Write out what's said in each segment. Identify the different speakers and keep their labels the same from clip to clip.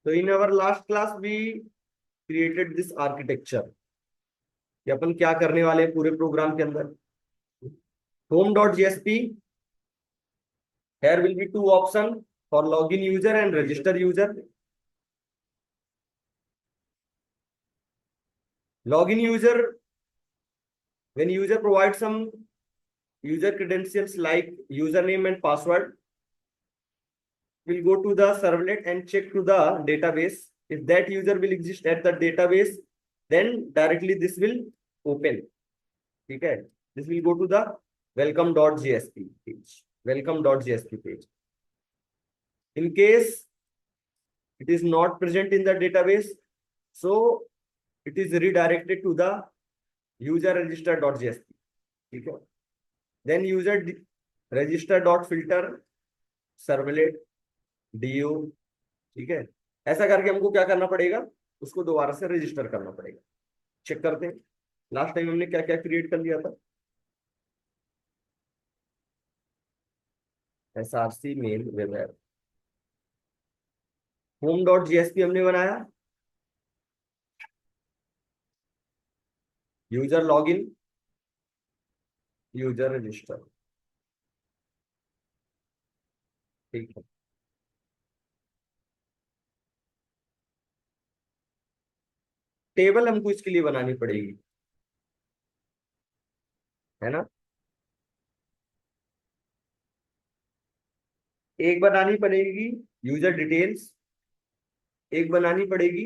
Speaker 1: तो in our last class we created this architecture, कि अपन क्या करने वाले हैं पूरे प्रोग्राम के अंदर। Home dot JSP, here will be two option for login user and register user. Login user, when user provides some user credentials like username and password, will go to the servlet and check to the database. If that user will exist at the database, then directly this will open. Okay, this will go to the welcome.jsp page. Welcome.jsp page. In case it is not present in the database, so it is redirected to the user register.jsp. ठीक है, then user register dot filter servlet du. ठीक है, ऐसा करके हमको क्या करना पड़ेगा, उसको दोबारा से रजिस्टर करना पड़ेगा। चेक करते हैं लास्ट टाइम हमने क्या क्या क्रिएट कर लिया था। src mail web app, home dot JSP हमने बनाया, यूजर लॉगिन, यूजर रजिस्टर। ठीक है, टेबल हमको इसके लिए बनानी पड़ेगी, है ना। एक बनानी पड़ेगी यूजर डिटेल्स, एक बनानी पड़ेगी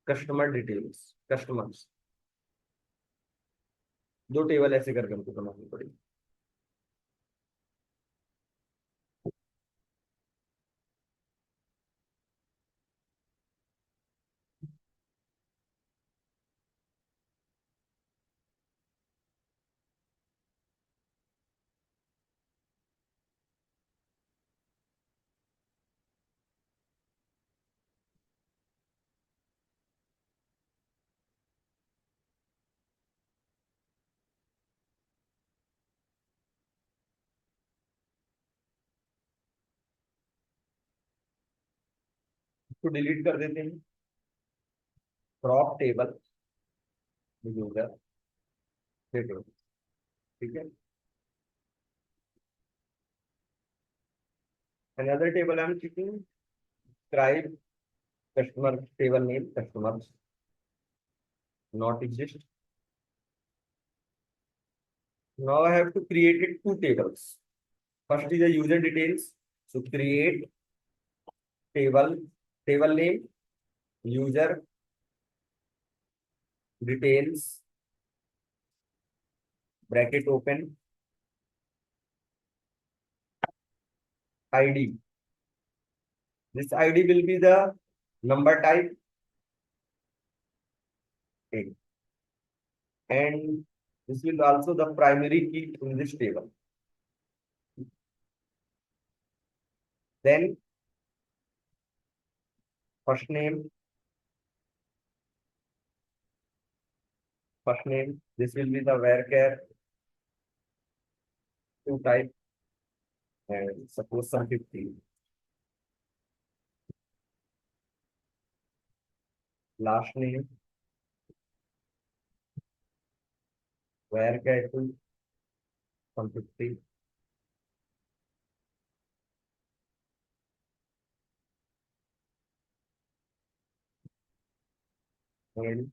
Speaker 1: कस्टमर डिटेल्स, कस्टमर्स। दो टेबल ऐसे करके हमको बनानी पड़ेगी। इसको डिलीट कर देते हैं, क्रॉप टेबल यूजर टेबल। ठीक है, another table I'm keeping scribe customer table name customers not exist. Now I have to create it two tables. First is the user details, so create table, table name user details bracket open id. This id will be the number type A, and this will also the primary key in this table. Then first name, this will be the varchar to type, and suppose some 50. Last name varchar to some 50. And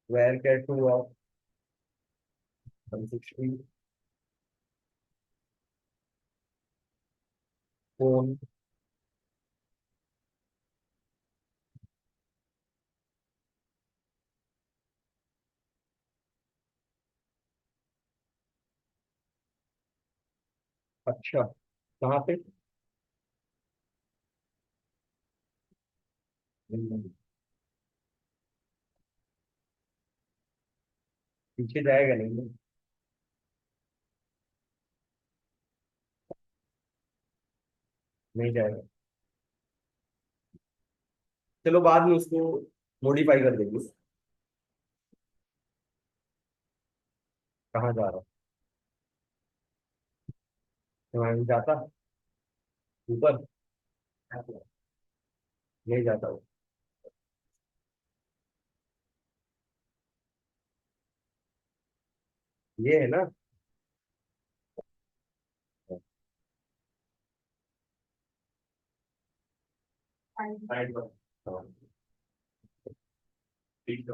Speaker 1: varchar to of 160. Phone, अच्छा कहाँ पे, पीछे जाएगा नहीं, नहीं जाएगा। चलो बाद में उसको मॉडिफाई कर देंगे। कहाँ जा रहा? मैं जाता ऊपर, नहीं जाता हूँ। ये है ना। हाँ, ठीक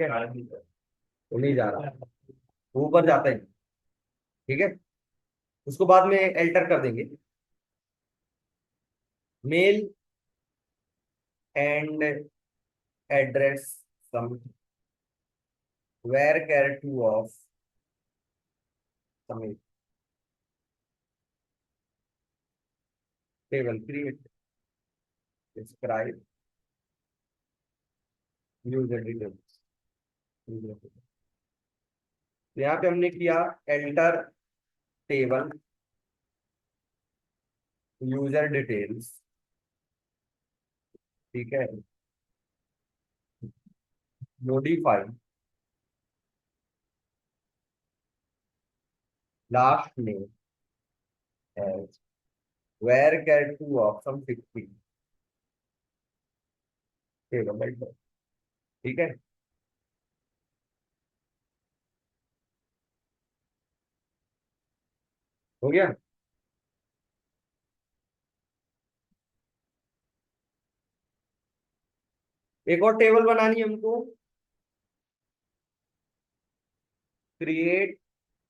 Speaker 1: है, वो नहीं जा रहा, वो ऊपर जाता है। ठीक है, उसको बाद में एल्टर कर देंगे। Mail and address some varchar two of some table create describe user details. यहाँ पे हमने किया एल्टर टेबल यूजर डिटेल्स। ठीक है, modify last name as varchar two of some 50 table. ठीक है, हो गया। एक और टेबल बनानी है हमको। Create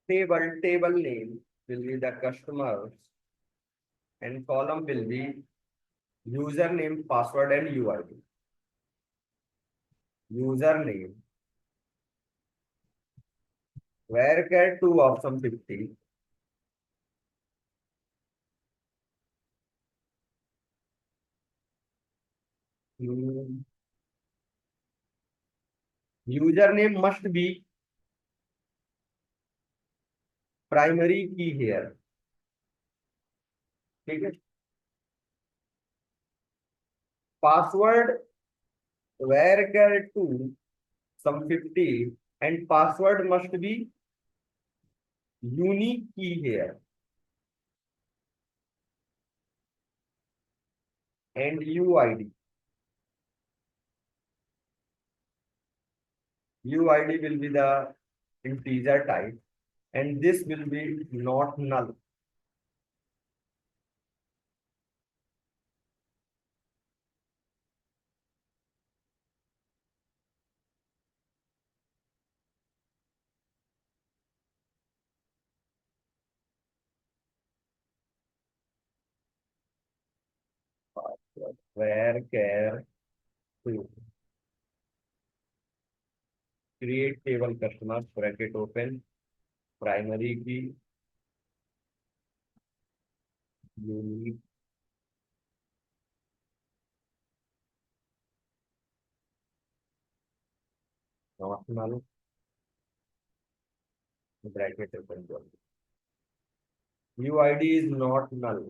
Speaker 1: table name will be the customers and column will be username, password and UID. Username varchar 2 of some 50. Hmm, username must be primary key here. ठीक है, password varchar 2 some 50 and password must be unique key here and UID. UID will be the integer type and this will be not null. Varchar 2 create table customers bracket open primary key unique not null bracket open UID is not null.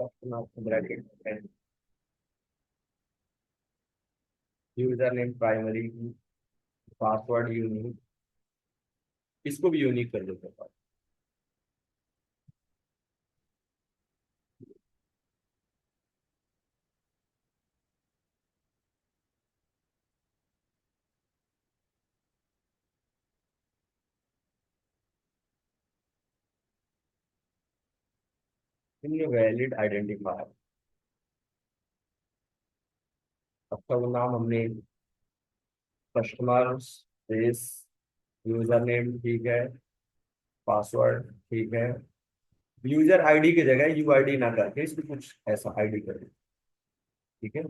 Speaker 1: Bracket user name primary, password unique, इसको भी unique कर देते हैं। Valid identifier, सबका वो नाम हमने customer space, user name ठीक है, पासवर्ड ठीक है, यूजर आईडी की जगह यू आई डी ना करके इसको कुछ ऐसा आईडी कर दे, ठीक है।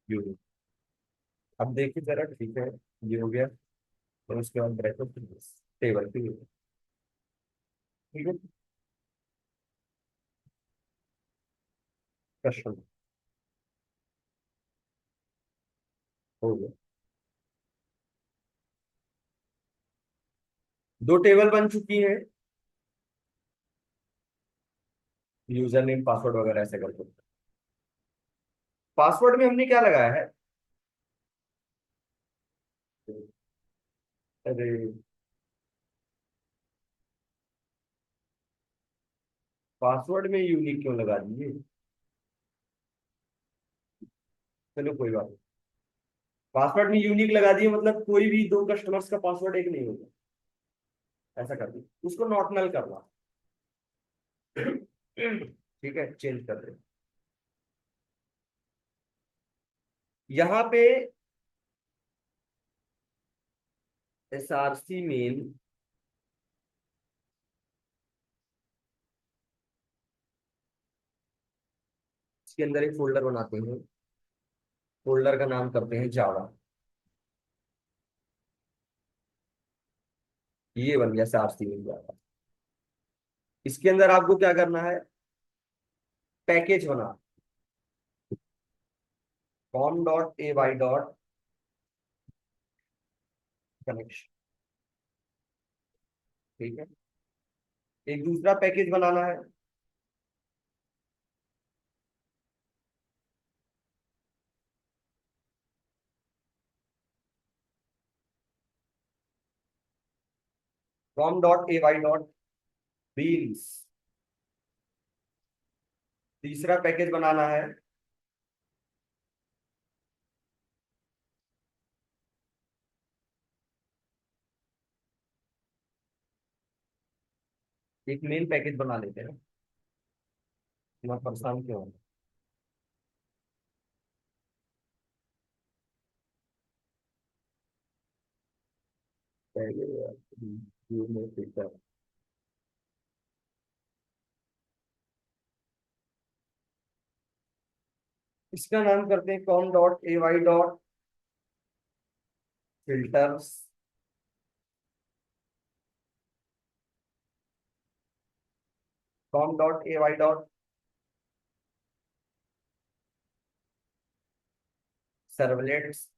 Speaker 1: यू, अब देखिए जरा, ठीक है, ये हो गया। और उसके बाद ब्रैकेट टेबल की, ठीक है, कस्टमर हो गया। दो टेबल बन चुकी है, यूजर नेम पासवर्ड वगैरह ऐसे करके। पासवर्ड में हमने क्या लगाया है? अरे, पासवर्ड में यूनिक क्यों लगा दिए? चलो कोई बात नहीं, पासवर्ड में यूनिक लगा दिए मतलब कोई भी दो कस्टमर्स का पासवर्ड एक नहीं होगा, ऐसा कर दिए, उसको नॉट नल करना। ठीक है, चेंज कर दे। यहाँ पे SRC मेल, इसके अंदर एक फोल्डर बनाते हैं, फोल्डर का नाम करते हैं जावा। ये बन गया SRC मेल जावा। इसके अंदर आपको क्या करना है? पैकेज बना, com.ay.connection, ठीक है। एक दूसरा पैकेज बनाना है, com.ay.beans। तीसरा पैकेज बनाना है, एक मेन पैकेज बना लेते हैं, इतना परेशान क्यों हो? पहले view में filter। इसका नाम करते हैं com.ay.filters, com.ay.servlets,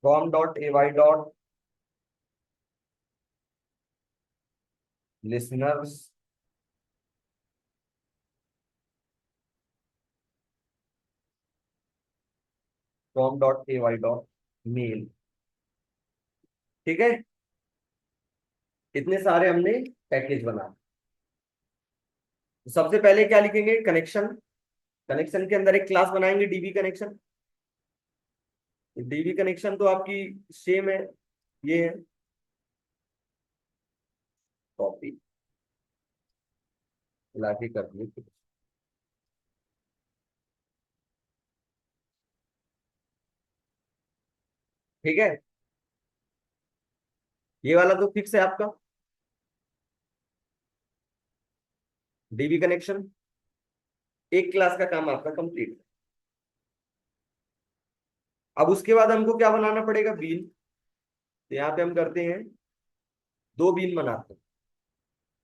Speaker 1: com.ay.listeners, com.ay.mail, ठीक है। इतने सारे हमने पैकेज बना। सबसे पहले क्या लिखेंगे? कनेक्शन। कनेक्शन के अंदर एक क्लास बनाएंगे डीबी कनेक्शन। डीबी कनेक्शन तो आपकी सेम है, ये है, कॉपी लाके कर दिए, ठीक है। ये वाला तो फिक्स है आपका, डीबी कनेक्शन। एक क्लास का काम आपका कंप्लीट। अब उसके बाद हमको क्या बनाना पड़ेगा? बीन। तो यहाँ पे हम करते हैं, दो बीन बनाते हैं,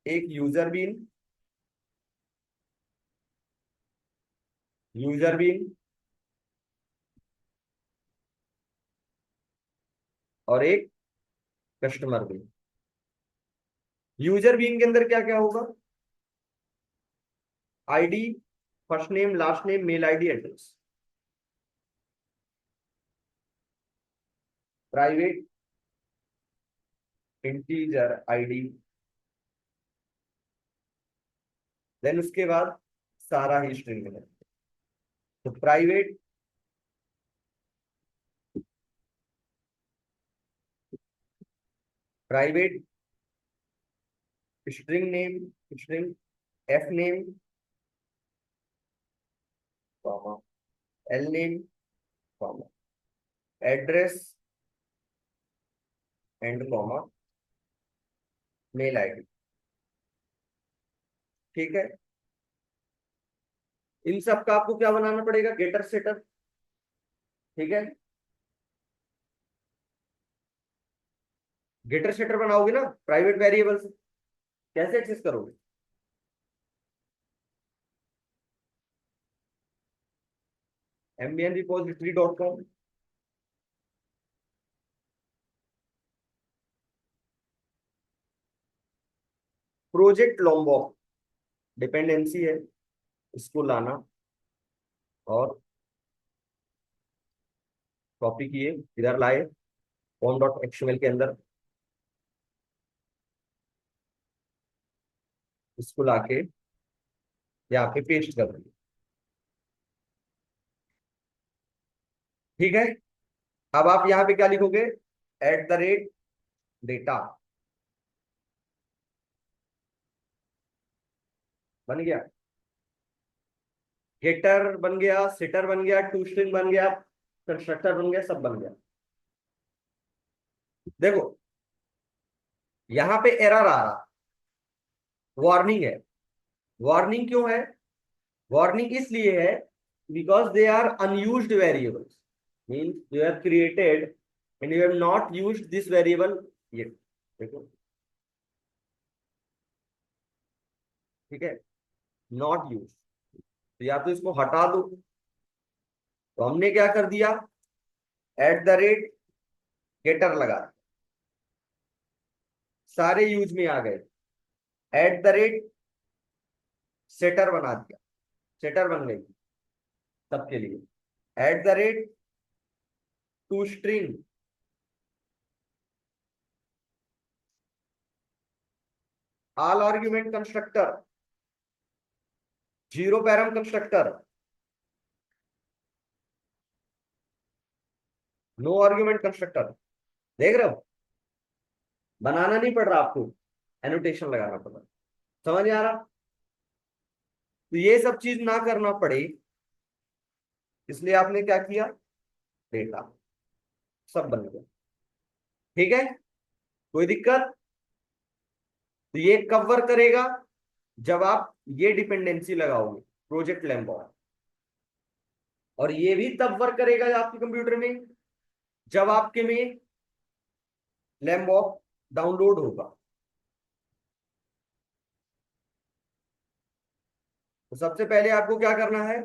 Speaker 1: एक यूजर बीन, यूजर बीन, और एक कस्टमर बीन। यूजर बीन के अंदर क्या क्या होगा? ID, first name, last name, mail ID, address. Private integer ID, then उसके बाद सारा ही स्ट्रिंग है। तो private private string name, string F name, comma L name, comma address and comma mail ID. ठीक है, इन सब का आपको क्या बनाना पड़ेगा? Getter setter. ठीक है, गेटर सेटर बनाओगे ना प्राइवेट वेरिएबल से, कैसे एक्सेस करोगे? mbnrepository.com। प्रोजेक्ट लॉम्बॉक डिपेंडेंसी है, इसको लाना और कॉपी किए, इधर लाए form.xml के अंदर, इसको लाके यहाँ पे पेस्ट कर दिए। ठीक है, अब आप यहाँ पे क्या लिखोगे? @डेटा बन गया, गेटर बन गया, सेटर बन गया, टू स्ट्रिंग बन गया, कंस्ट्रक्टर बन गया, सब बन गया। देखो यहाँ पे एरर आ रहा, वार्निंग है। वार्निंग क्यों है? वार्निंग इसलिए है because they are unused variables, means you have created and you have not used this variable yet. देखो, ठीक है, नॉट यूज, तो या तो इसको हटा दो। तो हमने क्या कर दिया? @गेटर लगा, सारे यूज में आ गए। सेटर बना दिया, सेटर बन गई सबके लिए। To string, all argument constructor, zero param constructor, no argument constructor. देख रहे हो, बनाना नहीं पड़ रहा आपको, एनोटेशन लगाना पड़ रहा। समझ आ रहा? तो ये सब चीज ना करना पड़े इसलिए आपने क्या किया? डेटा सब बन गया। ठीक है, कोई दिक्कत? तो ये कब वर्क करेगा? जब आप ये डिपेंडेंसी लगाओगे, प्रोजेक्ट लैम्बो। और ये भी तब वर्क करेगा आपके कंप्यूटर में जब आपके में लैम्बो डाउनलोड होगा। तो सबसे पहले आपको क्या करना है?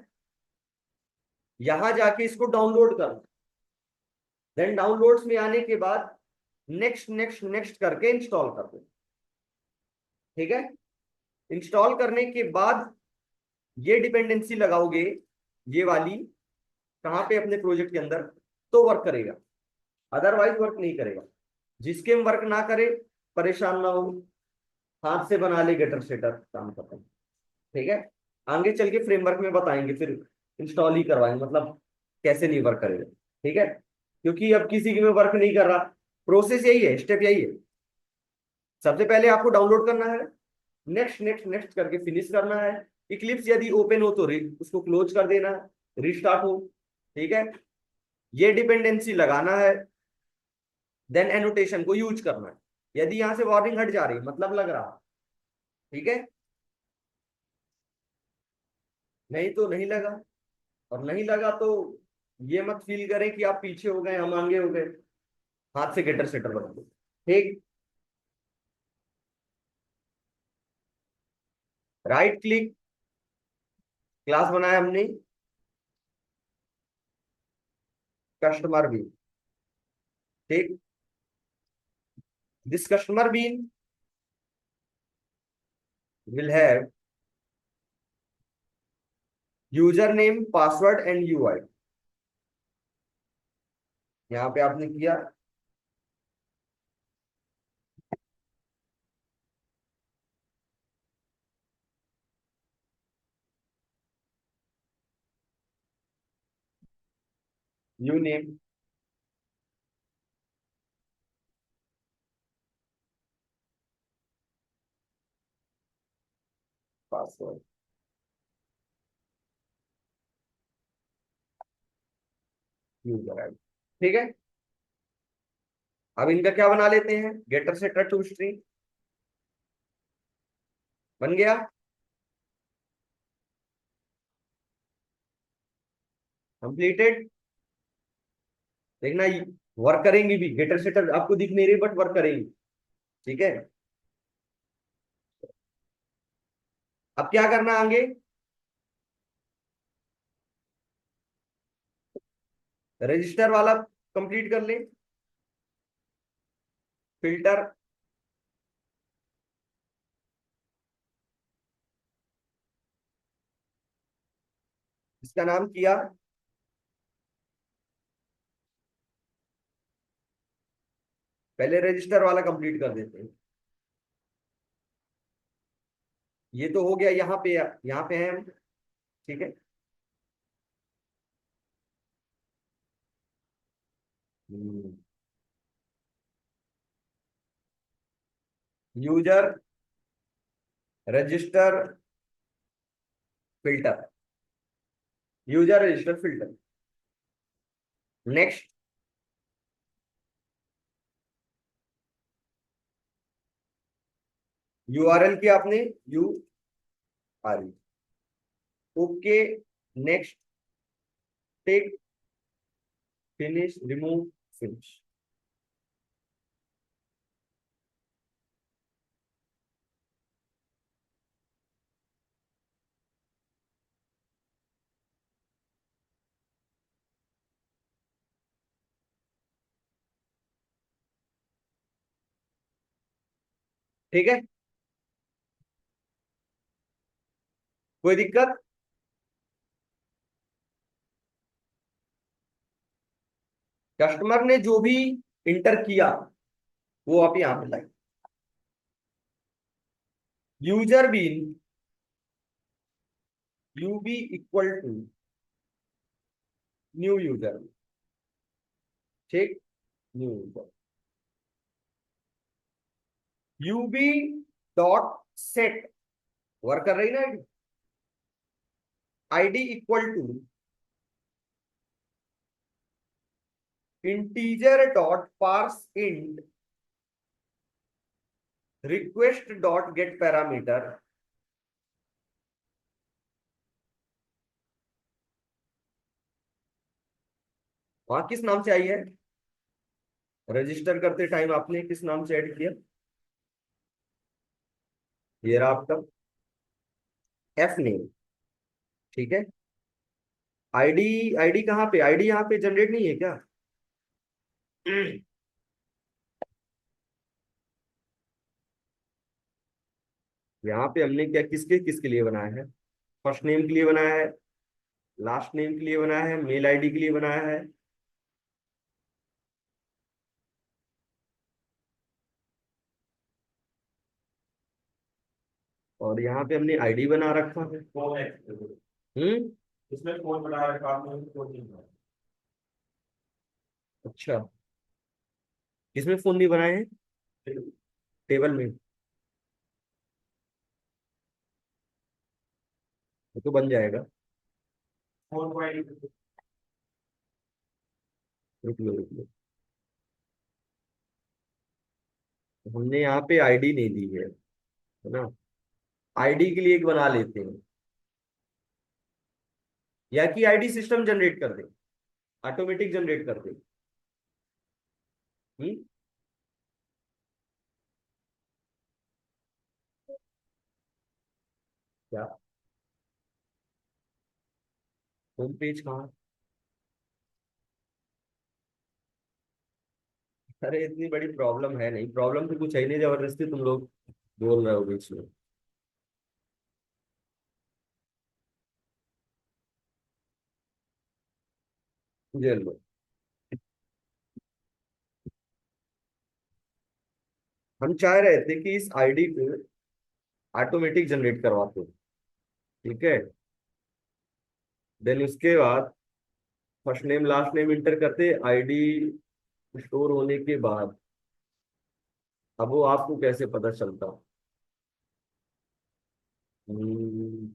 Speaker 1: यहां जाके इसको डाउनलोड करना, देन डाउनलोड्स में आने के बाद नेक्स्ट नेक्स्ट नेक्स्ट करके इंस्टॉल कर दो। ठीक है, इंस्टॉल करने के बाद ये डिपेंडेंसी लगाओगे, ये वाली, कहां पे? अपने प्रोजेक्ट के अंदर, तो वर्क करेगा, अदरवाइज वर्क नहीं करेगा। जिसके में वर्क ना करे परेशान ना हो, हाथ से बना ले गेटर सेटर, काम खत्म। ठीक है, आगे चल के फ्रेमवर्क में बताएंगे, फिर इंस्टॉल ही करवाएंगे, मतलब कैसे नहीं वर्क करेगा। ठीक है, क्योंकि अब किसी के में वर्क नहीं कर रहा। प्रोसेस यही है, स्टेप यही है। सबसे पहले आपको डाउनलोड करना है, नेक्स्ट नेक्स्ट नेक्स्ट करके फिनिश करना है। इक्लिप्स यदि ओपन हो तो उसको क्लोज कर देना है, रिस्टार्ट हो। ठीक है, ये डिपेंडेंसी लगाना है, देन एनोटेशन को यूज करना है। यदि यहां से वार्निंग हट जा रही, मतलब लग रहा। ठीक है, नहीं तो नहीं लगा, और नहीं लगा तो ये मत फील करें कि आप पीछे हो गए, हम आगे हो गए। हाथ से गेटर सेटर बना दो। ठीक, राइट क्लिक, क्लास बनाया हमने कस्टमर भी। ठीक, This customer bean will have username, password and UI. यहाँ पे आपने किया, new name, password, user ID. ठीक है, अब इनका क्या बना लेते हैं, गेटर सेटर टू स्ट्रिंग बन गया। कंप्लीटेड। देखना वर्क करेंगी भी, गेटर सेटर आपको दिख नहीं रही बट वर्क करेंगी। ठीक है, अब क्या करना आगे, रजिस्टर वाला कंप्लीट कर ले, फिल्टर, इसका नाम किया, पहले रजिस्टर वाला कंप्लीट कर देते हैं। ये तो हो गया, यहाँ पे है हम। ठीक है, user register filter, user register filter. Next, URL की आपने U R, okay, next, take, finish, remove, finish. ठीक है, कोई दिक्कत, कस्टमर ने जो भी इंटर किया वो आप यहां पे लाए। User bean U B equal to new user. ठीक, new user, U B dot set, work कर रही ना ID, ID equal to integer dot parse int request dot get parameter. वहां किस नाम से आई है, रजिस्टर करते टाइम आपने किस नाम से ऐड किया, ये रहा आपका एफ नेम। ठीक है, आईडी, आईडी कहाँ पे, आईडी यहाँ पे जनरेट नहीं है क्या, यहाँ पे हमने क्या किसके किसके लिए बनाया है, फर्स्ट नेम के लिए बनाया है, लास्ट नेम के लिए बनाया है, मेल आईडी के लिए बनाया है, और यहाँ पे हमने आईडी बना रखा है।
Speaker 2: कौन है
Speaker 1: हम्म,
Speaker 2: इसमें कौन बना रखा आपने, कौन नहीं बना?
Speaker 1: अच्छा, किसमें फोन नहीं बनाए हैं, टेबल में, वो तो बन जाएगा।
Speaker 2: कौन पॉइंट?
Speaker 1: रुक लो रुक लो, हमने यहाँ पे आईडी नहीं दी है ना, आईडी के लिए एक बना लेते हैं, या कि आईडी सिस्टम जनरेट कर दे, ऑटोमेटिक जनरेट कर दे। हम्म, क्या, होम पेज कहाँ, अरे इतनी बड़ी प्रॉब्लम है नहीं, प्रॉब्लम तो कुछ है ही नहीं, जबरदस्ती तुम लोग बोल रहे हो बीच में। ये लो। हम चाह रहे थे कि इस आईडी को ऑटोमेटिक जनरेट करवाते, ठीक है। देन उसके बाद first name last name inter करते, आईडी स्टोर होने के बाद अब वो आपको कैसे पता चलता? हम्म,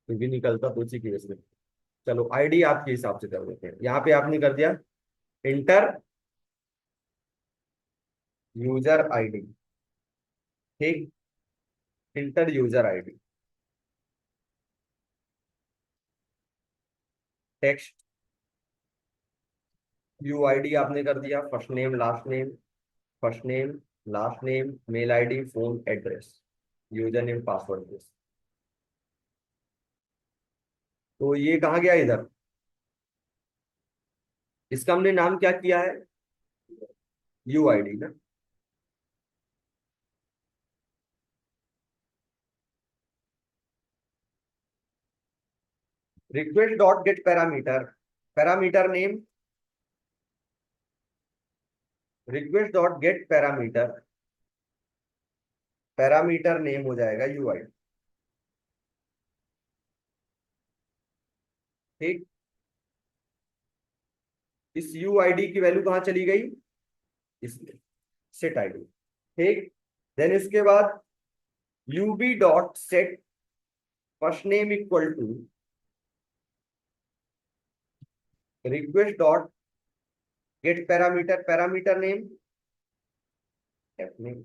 Speaker 1: फिर भी निकलता तो उसी की वजह से। चलो आईडी आपके हिसाब से कर देते हैं। यहाँ पे आपने कर दिया इंटर यूजर आईडी, ठीक। Enter user ID, text UID आपने कर दिया, first name last name, first name last name, mail ID, phone address, user name password this. तो ये कहाँ गया इधर? इसका हमने नाम क्या किया है? यूआईडी ना। Request dot get parameter, parameter name, request dot get parameter, parameter name हो जाएगा यूआईडी, ठीक। इस यूआईडी की वैल्यू कहाँ चली गई? इसमें, सेट आईडी, ठीक। देन इसके बाद UB dot set first name equal to request dot get parameter, parameter name F name,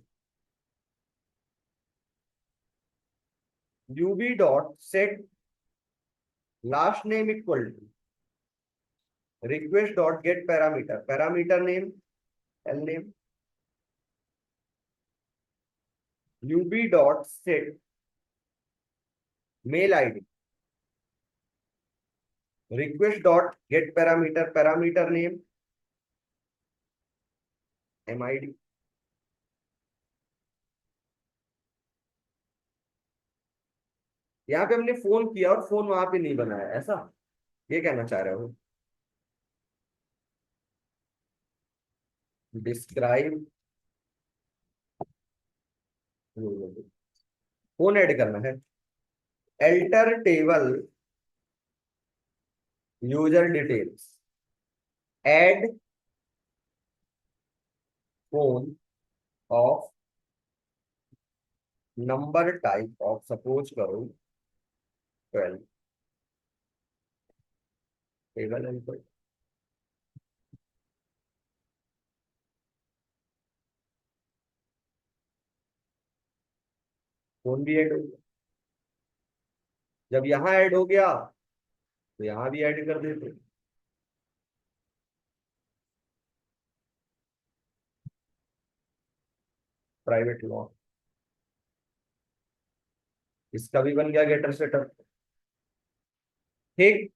Speaker 1: UB dot set last name equal to request dot get parameter, parameter name L name, UB dot set mail ID, request dot get parameter, parameter name MID. यहाँ पे हमने phone किया और phone वहां पे नहीं बनाया, ऐसा ये कहना चाह रहे हो? डिस्क्राइब, फोन ऐड करना है। Alter table user details, add phone of number type of, suppose करो 12, टेबल एल्टर, फोन भी ऐड हो गया। जब यहाँ ऐड हो गया तो यहाँ भी ऐड कर देते, प्राइवेट लॉक। इसका भी बन गया गेटर सेटअप, ठीक।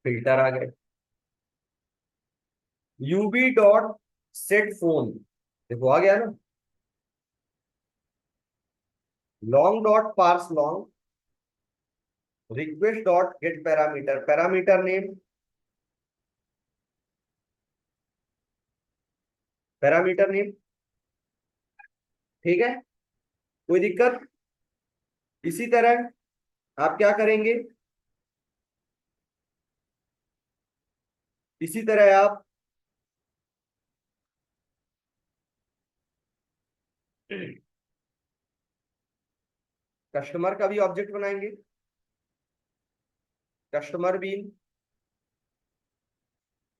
Speaker 1: फिल्टर आ गए, यूबी डॉट सेट फोन, देखो आ गया ना। Long dot parse long, request dot get parameter, parameter name, parameter name, ठीक है। कोई दिक्कत? इसी तरह आप क्या करेंगे, इसी तरह आप कस्टमर का भी ऑब्जेक्ट बनाएंगे। Customer bean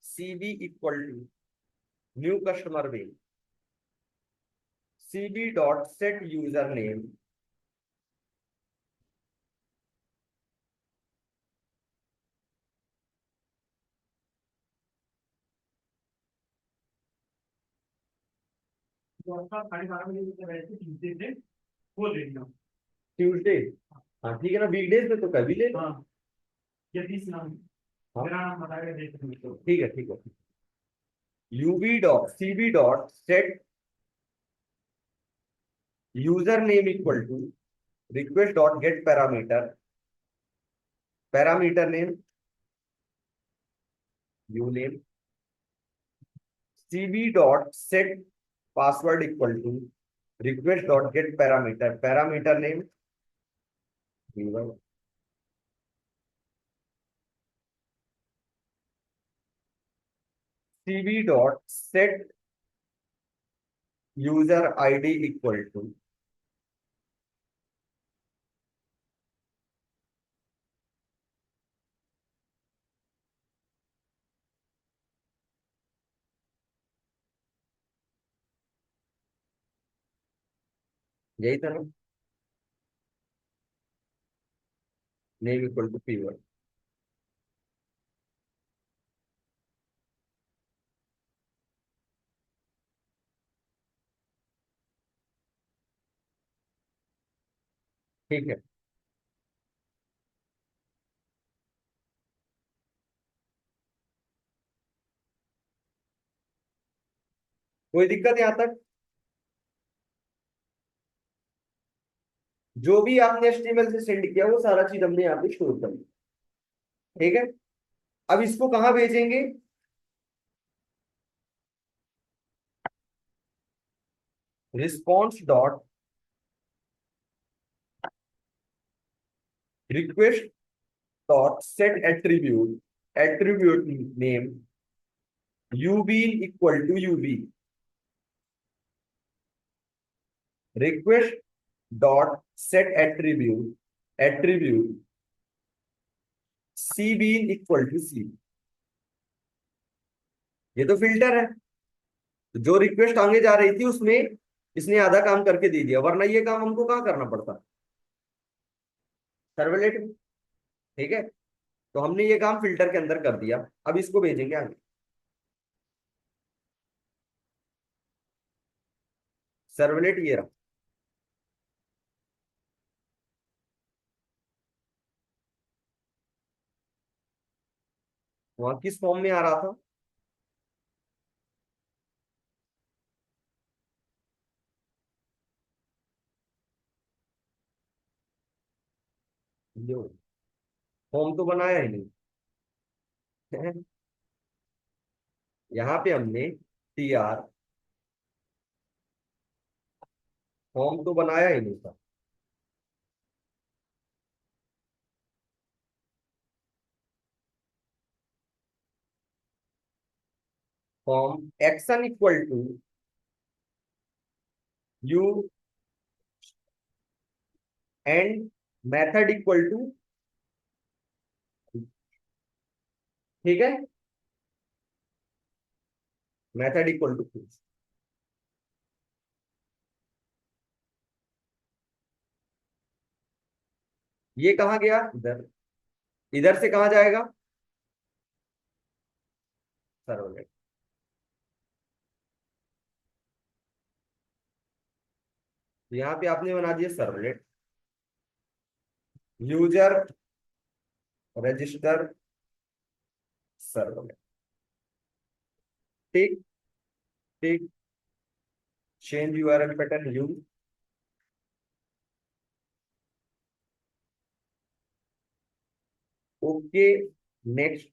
Speaker 1: CB equal to new customer bean CB dot set user name,
Speaker 2: तो आपका 12:30 बजे वैसे ट्यूजडे से खोल देना।
Speaker 1: ट्यूसडे, हाँ ठीक है ना, वीकडेज में तो कभी ले लो।
Speaker 2: हाँ, ये 30 नाम
Speaker 1: हाँ
Speaker 2: मेरा नाम बता के देख लो।
Speaker 1: ठीक है ठीक है। UV dot CB dot set user name equal to request dot get parameter, parameter name U name, CB dot set password equal to request dot get parameter, parameter name user, CB dot set user ID equal to, यही था ना, name equal to keyword. ठीक है, कोई दिक्कत यहाँ तक? जो भी आपने एचटीएमएल से सेंड किया वो सारा चीज हमने यहाँ पे स्टोर कर ली। ठीक है, अब इसको कहाँ भेजेंगे? Response dot request dot set attribute, attribute name U B equal to U B, request dot set attribute, attribute C bean equal to C. ये तो फिल्टर है, तो जो रिक्वेस्ट आगे जा रही थी उसमें इसने आधा काम करके दे दिया, वरना ये काम हमको कहाँ करना पड़ता, सर्वलेट में। ठीक है, तो हमने ये काम फिल्टर के अंदर कर दिया, अब इसको भेजेंगे आगे। सर्वलेट ये रहा, वहां किस फॉर्म में आ रहा था? जो फॉर्म तो बनाया ही नहीं। यहाँ पे हमने टी आर, फॉर्म तो बनाया ही नहीं था। Form action equal to U and method equal to, ठीक है, मेथड इक्वल टू, ये कहाँ गया? इधर, इधर से कहाँ जाएगा? सर्वलेट। तो यहाँ पे आपने बना दिया सर्वलेट, यूजर रजिस्टर सर्वलेट। ठीक, ठीक, change URL pattern you, okay, next.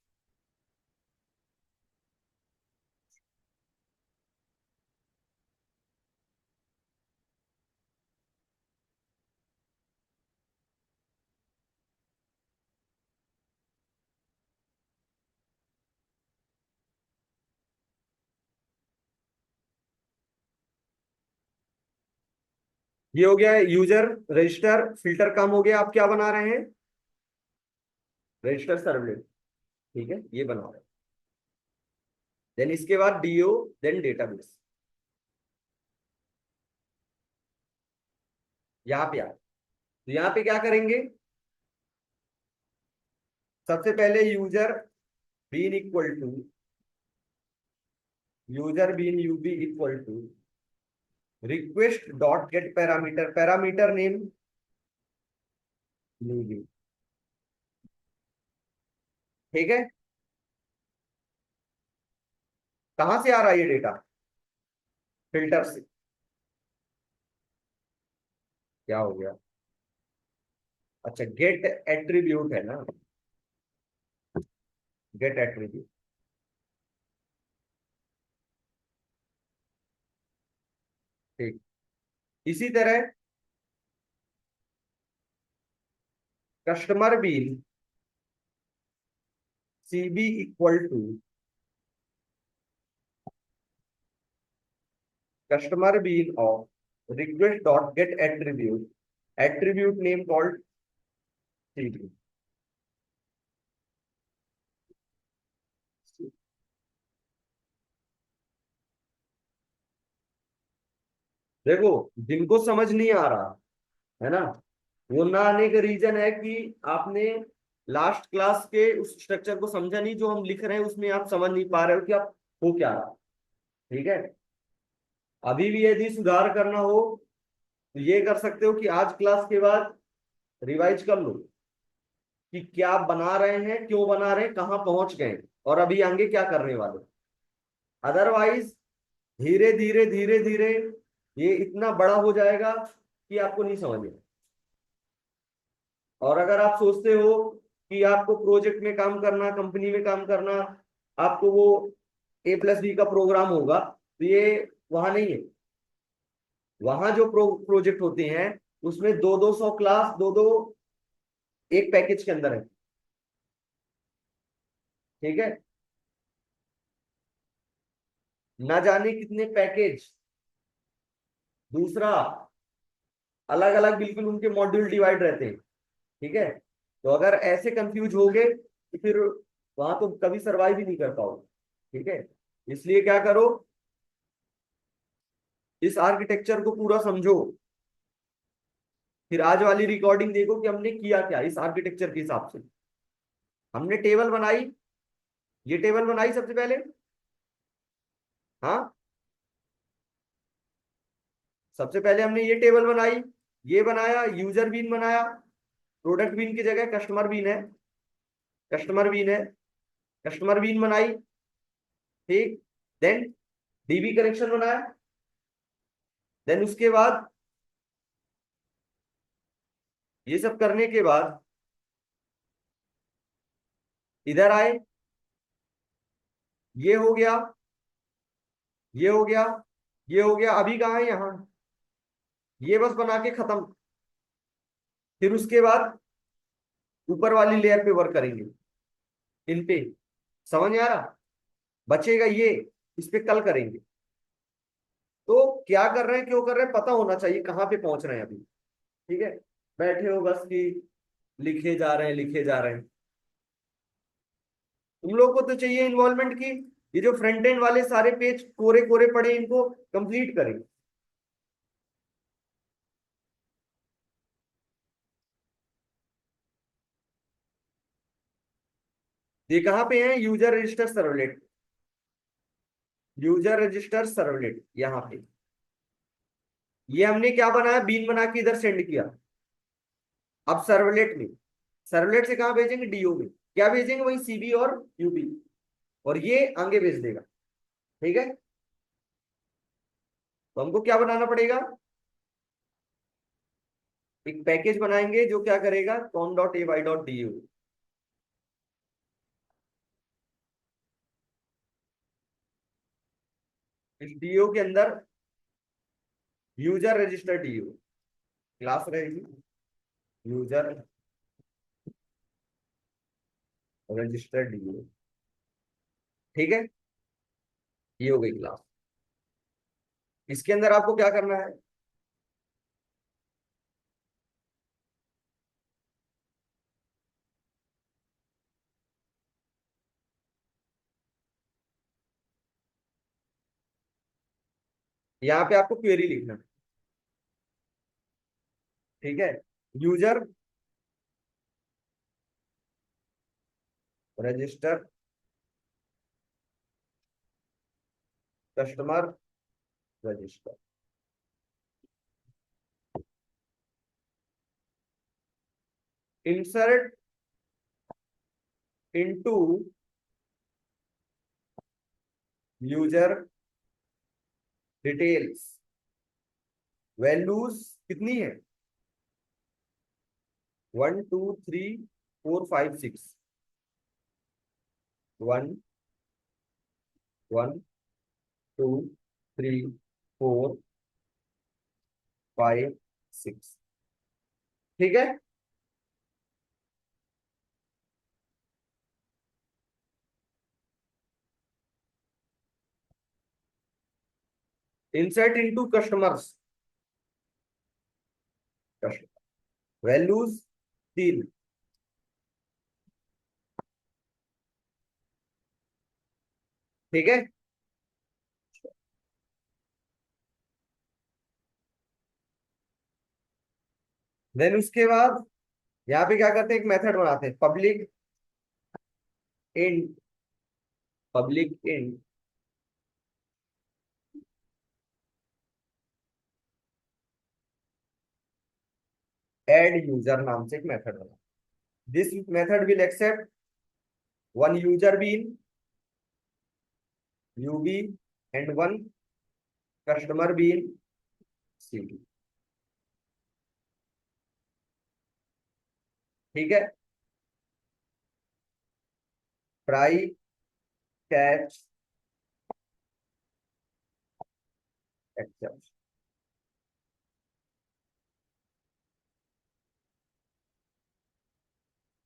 Speaker 1: ये हो गया यूजर रजिस्टर, फिल्टर काम हो गया। आप क्या बना रहे हैं? रजिस्टर सर्वलेट, ठीक है, ये बना रहे हैं। देन इसके बाद डीओ, देन डेटाबेस। यहाँ पे आ, तो यहाँ पे क्या करेंगे? सबसे पहले user bean equal to, user bean UB equal to request dot get parameter, parameter name leave, ठीक है। कहां से आ रहा है ये डेटा? फिल्टर से। क्या हो गया? अच्छा, गेट एट्रीब्यूट है ना, गेट एट्रीब्यूट। ठीक। इसी तरह customer bill CB equal to customer bean of request dot get attribute name called CB। देखो, जिनको समझ नहीं आ रहा है ना, वो ना आने का रीजन है कि आपने लास्ट क्लास के उस स्ट्रक्चर को समझा नहीं, जो हम लिख रहे हैं उसमें आप समझ नहीं पा रहे हो कि आप हो क्या रहा। ठीक है। अभी भी यदि सुधार करना हो तो ये कर सकते हो कि आज क्लास के बाद रिवाइज कर लो कि क्या बना रहे हैं, क्यों बना रहे हैं, कहाँ पहुंच गए और अभी आगे क्या करने वाले। अदरवाइज धीरे धीरे धीरे धीरे ये इतना बड़ा हो जाएगा कि आपको नहीं समझ में। और अगर आप सोचते हो कि आपको प्रोजेक्ट में काम करना, कंपनी में काम करना, आपको वो A+B का प्रोग्राम होगा, तो ये वहां नहीं है। वहां जो प्रोजेक्ट होते हैं उसमें 200 क्लास, दो दो एक पैकेज के अंदर है। ठीक है। ना जाने कितने पैकेज। दूसरा, अलग अलग बिल्कुल उनके मॉड्यूल डिवाइड रहते हैं। ठीक है। तो अगर ऐसे कंफ्यूज हो गए तो फिर वहां तो कभी सरवाइव ही नहीं कर पाओगे। ठीक है। इसलिए क्या करो, इस आर्किटेक्चर को पूरा समझो, फिर आज वाली रिकॉर्डिंग देखो कि हमने किया क्या इस आर्किटेक्चर के हिसाब से। हमने टेबल बनाई, ये टेबल बनाई सबसे पहले। हाँ, सबसे पहले हमने ये टेबल बनाई, ये बनाया, यूजर बीन बनाया, प्रोडक्ट बीन की जगह कस्टमर बीन है, कस्टमर बीन है, कस्टमर बीन बनाई। ठीक। देन DB कनेक्शन बनाया। देन उसके बाद ये सब करने के बाद इधर आए, ये हो गया, ये हो गया, ये हो गया। अभी कहाँ है? यहाँ। ये बस बना के खत्म। फिर उसके बाद ऊपर वाली लेयर पे वर्क करेंगे, इन पे। समझ में आ रहा? बचेगा ये, इस पे कल करेंगे। तो क्या कर रहे हैं, क्यों कर रहे हैं, पता होना चाहिए कहाँ पे पहुंच रहे हैं अभी। ठीक है। बैठे हो बस कि लिखे जा रहे हैं, लिखे जा रहे हैं। तुम लोग को तो चाहिए इन्वॉल्वमेंट की, ये जो फ्रंट एंड वाले सारे पेज कोरे कोरे पड़े, इनको कंप्लीट करें। ये कहाँ पे है? User register servlet, user register servlet यहाँ पे। ये हमने क्या बनाया, बीन बना के इधर सेंड किया। अब सर्वलेट में, सर्वलेट से कहाँ भेजेंगे? DO में। क्या भेजेंगे? वही CB और UB, और ये आगे भेज देगा। ठीक है। तो हमको क्या बनाना पड़ेगा? एक पैकेज बनाएंगे जो क्या करेगा, con.ay.du। इस DO के अंदर यूजर रजिस्टर DO क्लास रहेगी, यूजर रजिस्टर DO। ठीक है। ये हो गई क्लास। इसके अंदर आपको क्या करना है? यहाँ पे आपको क्वेरी लिखना है। ठीक है। User register customer register. insert into user details, values कितनी है 1 2 3 4 5 6, 1 1 2 3 4 5 6, ठीक है। इंसर्ट इनटू कस्टमर्स, वैल्यूज 3, ठीक है। देन उसके बाद यहाँ पे क्या करते हैं, एक मेथड बनाते हैं, int public int add user नाम से एक मेथड बना। This method will accept one user bean U B and one customer bean C B, ठीक है। Try catch except,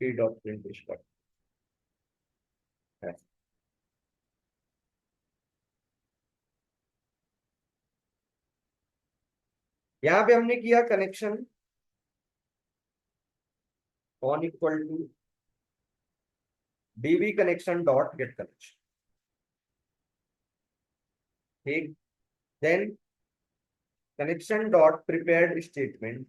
Speaker 1: p dot print stack, यहाँ पे हमने किया connection on equal to db connection dot get connection, ठीक। Then connection dot prepared statement,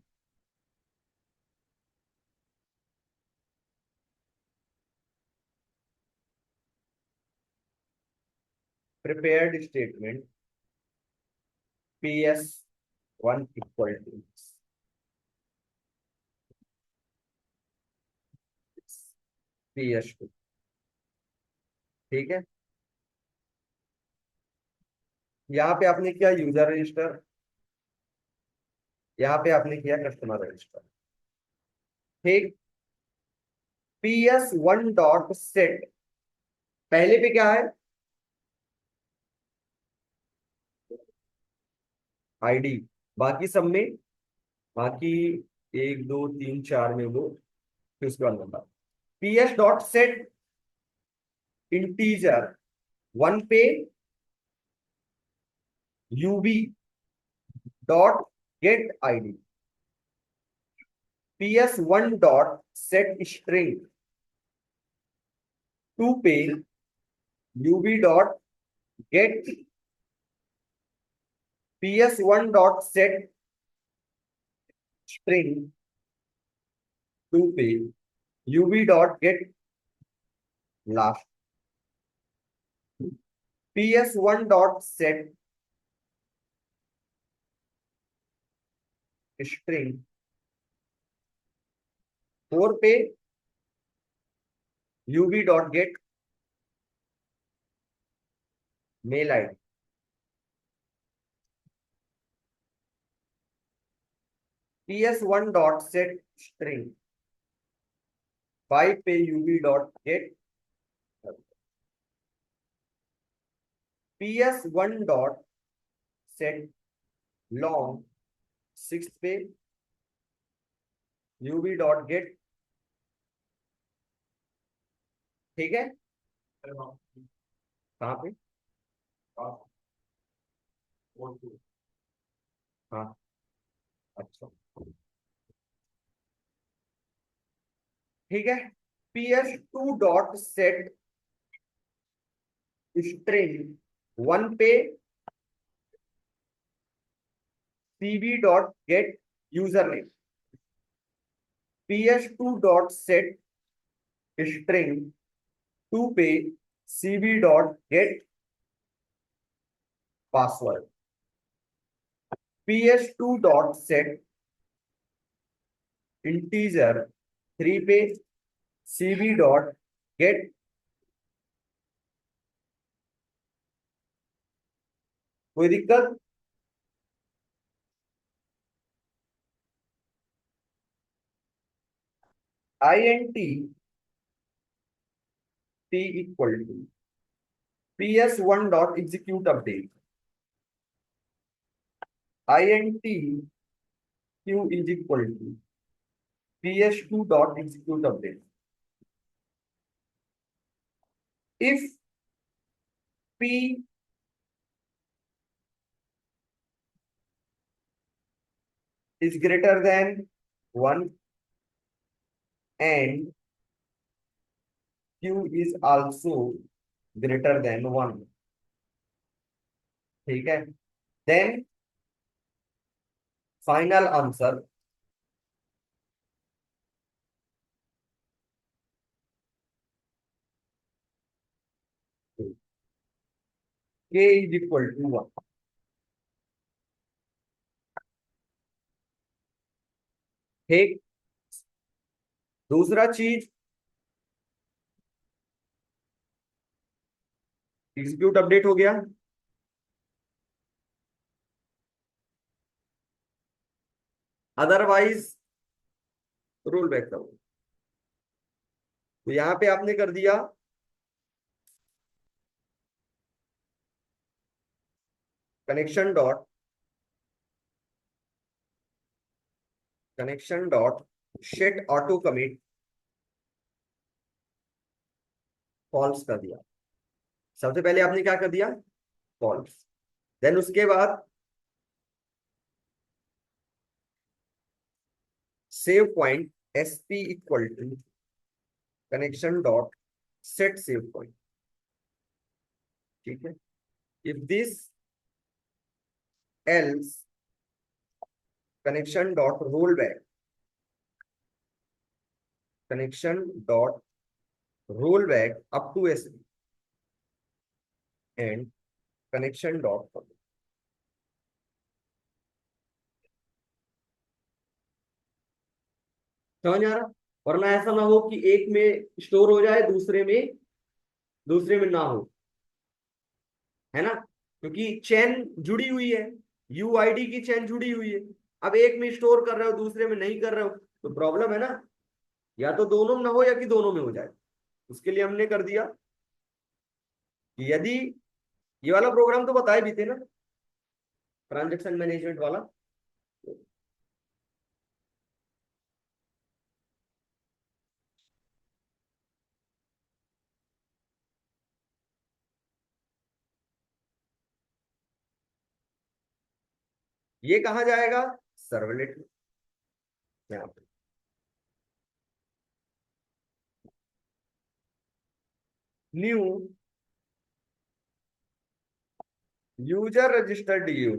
Speaker 1: prepared statement ps1 equal to ps2, ठीक है। यहाँ पे आपने किया यूजर रजिस्टर, यहाँ पे आपने किया कस्टमर रजिस्टर, ठीक। ps1 डॉट सेट, पहले पे क्या है आईडी, बाकी सब में, बाकी 1 2 3 4 में वो, फिर उसके बाद number. ps dot set integer 1 पे UB dot get ID, ps1 dot set string 2 पे UB dot get, ps1 dot set string 2 पे UB dot get last, ps1 dot set string 4 पे UB dot get mail ID, ps1 dot set string 5 पे UB dot get, ps1 dot set long 6 पे UB dot gate, ठीक है। कहाँ पे, हाँ अच्छा, ठीक है। ps2 डॉट सेट स्ट्रिंग 1 पे cb dot gate user name, ps2 dot set string 2 पे cb dot gate password, ps2 dot set integer 3 पे cv डॉट गेट कोई दिक्कत? int t equal to ps1 dot execute update int q is equal to ps2 dot execute update. If p is greater than 1 and q is also greater than 1, ठीक है, then final answer k is equal to 1. ठीक, दूसरा चीज execute update हो गया। Otherwise roll back करो। तो यहां पे आपने कर दिया connection dot set auto commit false कर दिया। सबसे पहले आपने क्या कर दिया? फॉल्स। देन उसके बाद save point sp equal to connection dot set save point, ठीक है। If this else connection dot roll back up to sp and connection dot समझ आ रहा? वरना ऐसा ना हो कि एक में स्टोर हो जाए दूसरे में ना हो, है ना, क्योंकि चेन जुड़ी हुई है, यूआईडी की चेन जुड़ी हुई है। अब एक में स्टोर कर रहे हो दूसरे में नहीं कर रहे हो तो प्रॉब्लम है ना। या तो दोनों में ना हो या कि दोनों में हो जाए। उसके लिए हमने कर दिया कि यदि ये वाला प्रोग्राम तो बताए भी थे ना, ट्रांजेक्शन मैनेजमेंट वाला। ये कहा जाएगा सर्वलेट में। यहाँ पे new user registered U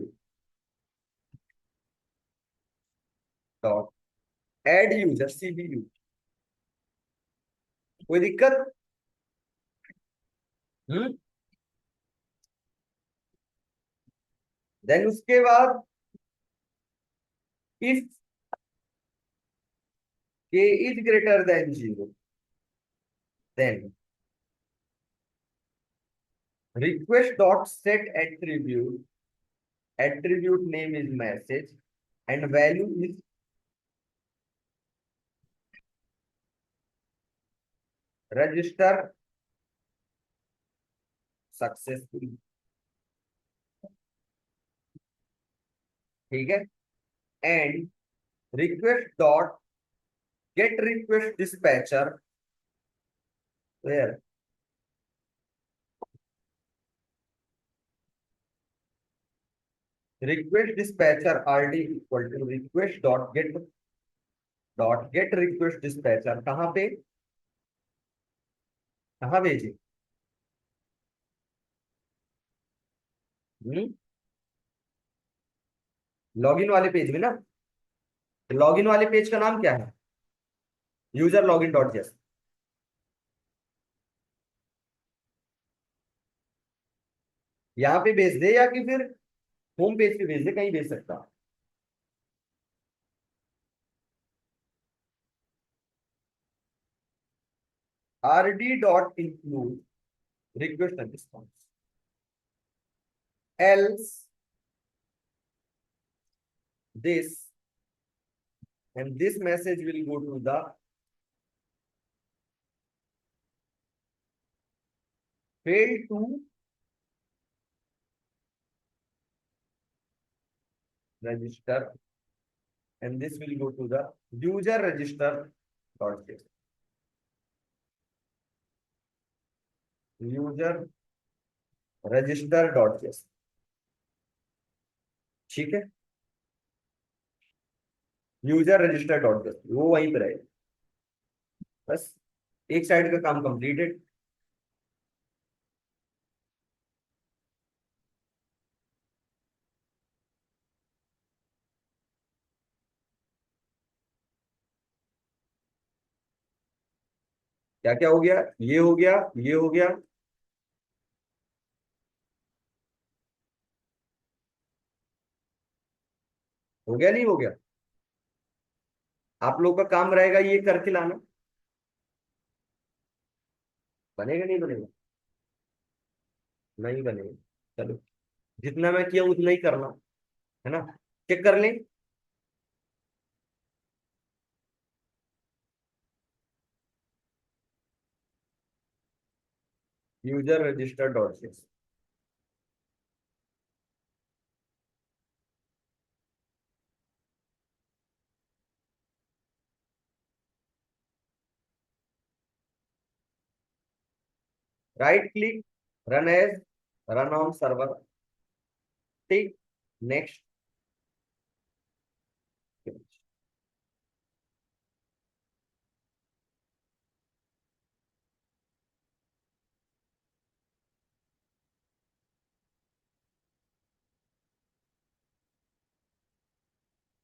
Speaker 1: dot add user CBU. कोई दिक्कत? देन उसके बाद if k is greater than 0 then request dot set attribute name is message and value is register successfully, ठीक है। And request dot get request dispatcher where request dispatcher rd equal to request dot get request dispatcher कहाँ पे, कहाँ भेजे? Login वाले page में ना। Login वाले पेज का नाम क्या है? User login dot JS. यहाँ पे भेज दे या कि फिर होम पेज पे भेज दे, कहीं भेज सकता। RD dot include request and response. Else this and this message will go to the fail to register, and this will go to the user register dot json. User register dot json. ठीक है, user register dot json वो वहीं पर रहेगा। बस एक side का काम कंप्लीटेड। क्या क्या हो गया, ये हो गया, ये हो गया, हो गया नहीं हो गया। आप लोग का काम रहेगा ये करके लाना। बनेगा नहीं बनेगा, नहीं बनेगा। चलो, जितना मैं किया उतना ही करना है ना। चेक कर लें। User register dot json। Right click, run as, run on server. ठीक, नेक्स्ट।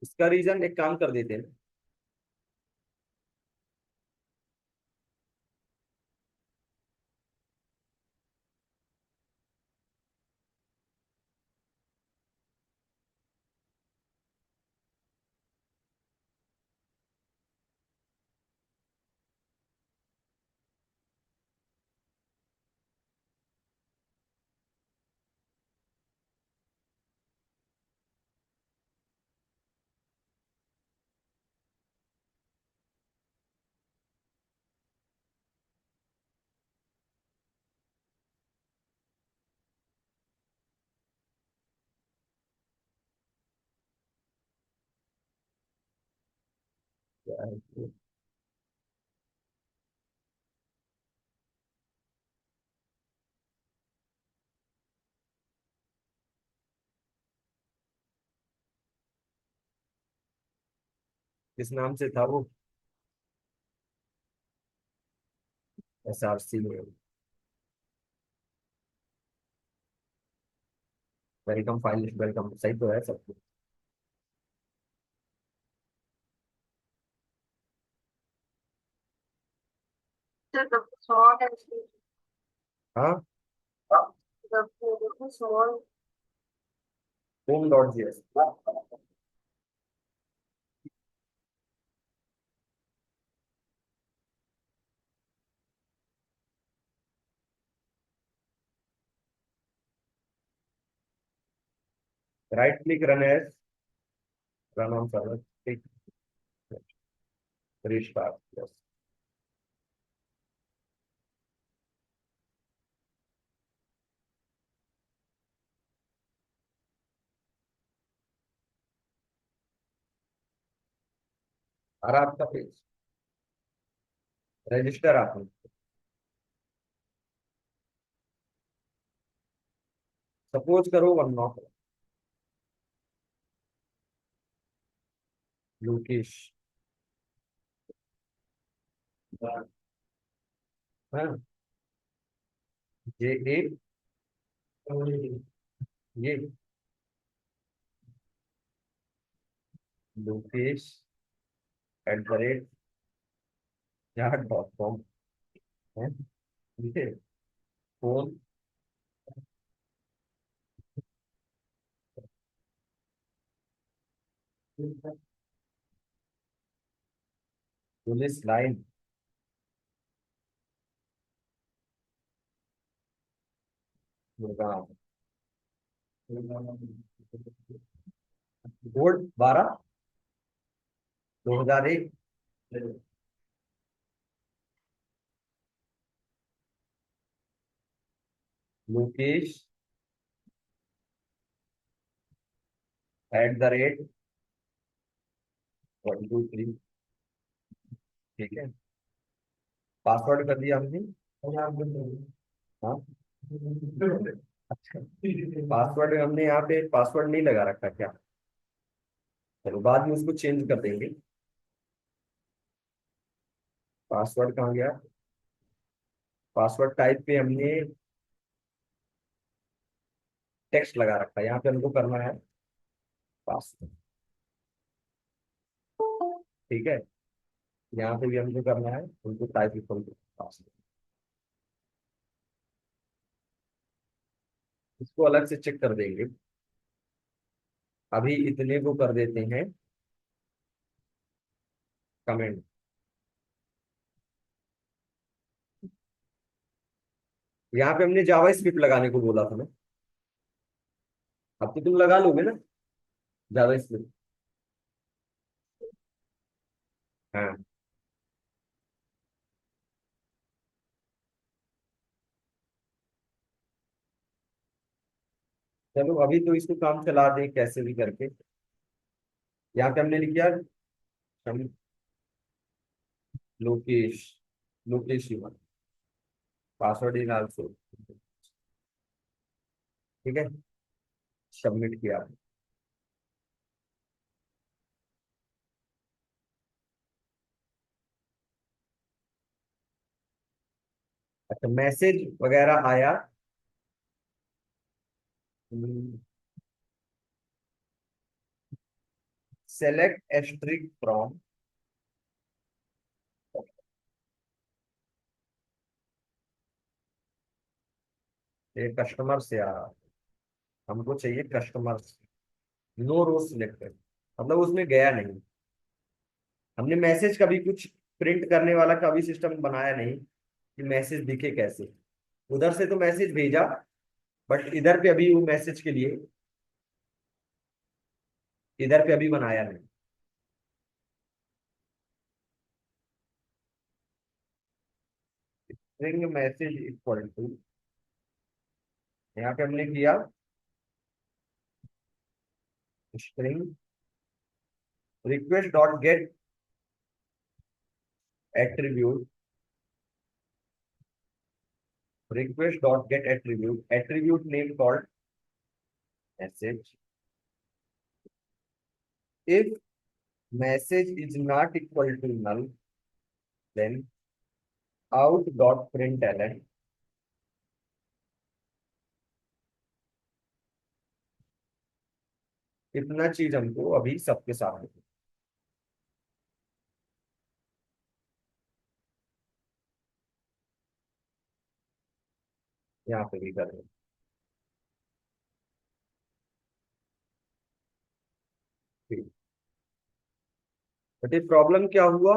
Speaker 1: इसका रीजन एक काम कर देते हैं। किस नाम से था वो, SRC में। वेलकम फाइल, वेलकम, सही तो है सब कुछ।
Speaker 3: The small and
Speaker 1: हाँ,
Speaker 3: the small
Speaker 1: home dot js। Right click, run as, run on server. ठीक, रिस्टार्ट, यस। और आपका पेज रजिस्टर आपने सपोज करो 1 नॉट लोकेश, हाँ, JA, ये लोकेश @, है, ठीक है। Phone, police line, code 12/2001। Lokesh @1 2 3। ठीक है, पासवर्ड कर दिया हमने। हाँ, अच्छा, पासवर्ड हमने यहाँ पे पासवर्ड नहीं लगा रखा क्या? चलो बाद में उसको चेंज कर देंगे। पासवर्ड कहाँ गया? पासवर्ड टाइप पे हमने टेक्स्ट लगा रखा है, यहाँ पे हमको करना है पासवर्ड। ठीक है, यहाँ पे भी हमको करना है उनको टाइप इक्वल टू पासवर्ड। इसको अलग से चेक कर देंगे। अभी इतने को कर देते हैं कमेंट। यहाँ पे हमने जावा स्क्रिप्ट लगाने को बोला था ना, अब तो तुम लगा लोगे ना जावा स्क्रिप्ट। हाँ, चलो अभी तो इसको काम चला दे कैसे भी करके। यहाँ पे हमने लिख दिया हम लोकेश, लोकेश युवा, पासवर्ड इज आल्सो। ठीक है, सबमिट किया। अच्छा, मैसेज वगैरह आया। सेलेक्ट एस्ट्रिक फ्रॉम, ये कस्टमर से आ रहा, हमको चाहिए कस्टमर से। नो रो सिलेक्टेड, मतलब उसमें गया नहीं। हमने मैसेज कभी कुछ प्रिंट करने वाला कभी सिस्टम बनाया नहीं कि मैसेज दिखे कैसे। उधर से तो मैसेज भेजा, बट इधर पे अभी वो मैसेज के लिए इधर पे अभी बनाया नहीं। स्ट्रिंग मैसेज इक्वल टू, यहाँ पे हमने किया string request dot gate attribute, request dot get attribute name called message. If message is not equal to null, then out dot println। इतना चीज हमको अभी सबके सामने यहाँ पे भी कर रहे हैं। ठीक, बट ये प्रॉब्लम क्या हुआ?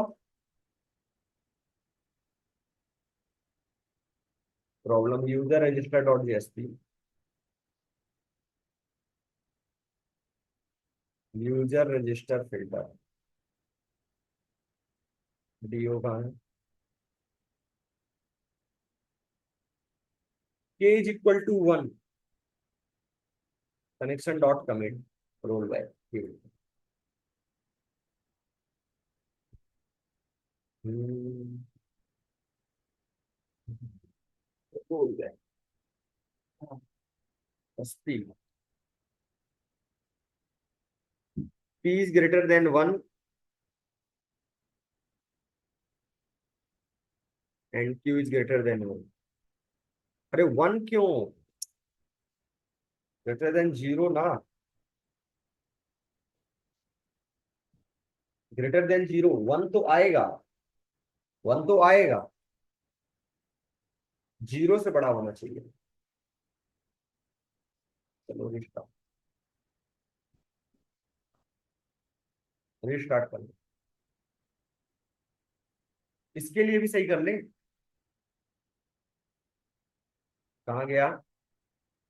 Speaker 1: Problem user register dot JSP, user register filter DO का है। K is equal to 1, connection dot commit roll back. Roll back p is greater than 1 and q is greater than 1। अरे 1 क्यों? Greater than 0 ना, greater than 0 1 तो आएगा, 1 तो आएगा, 0 से बड़ा होना चाहिए। चलो रिस्टार्ट, रिस्टार्ट कर लो। इसके लिए भी सही कर ले। कहाँ गया?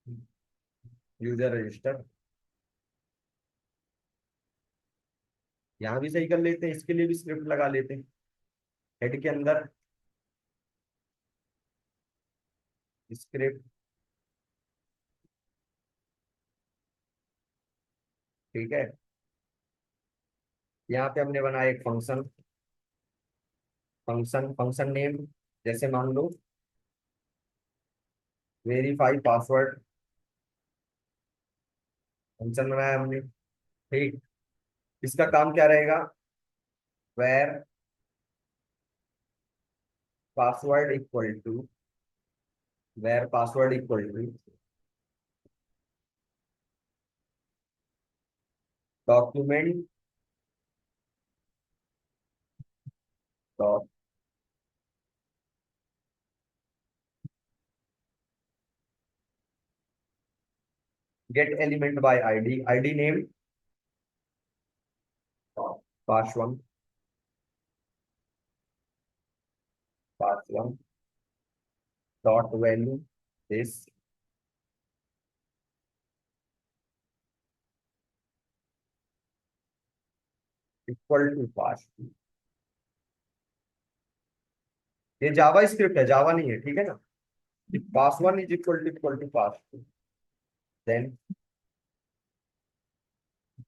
Speaker 1: यूजर रजिस्टर यहाँ भी सही कर लेते हैं, इसके लिए भी स्क्रिप्ट लगा लेते हैं। हेड के अंदर स्क्रिप्ट, ठीक है। यहाँ पे हमने बनाया एक फंक्शन, फंक्शन नेम जैसे मान लो वेरीफाई पासवर्ड, फंक्शन बनाया हमने, ठीक। इसका काम क्या रहेगा, where password equal to, where password equal to document dot get element by ID, ID name pass one, pass one dot value this equal to pass. ये जावा स्क्रिप्ट है, जावा नहीं है, ठीक है ना। Pass one is equal to pass two, then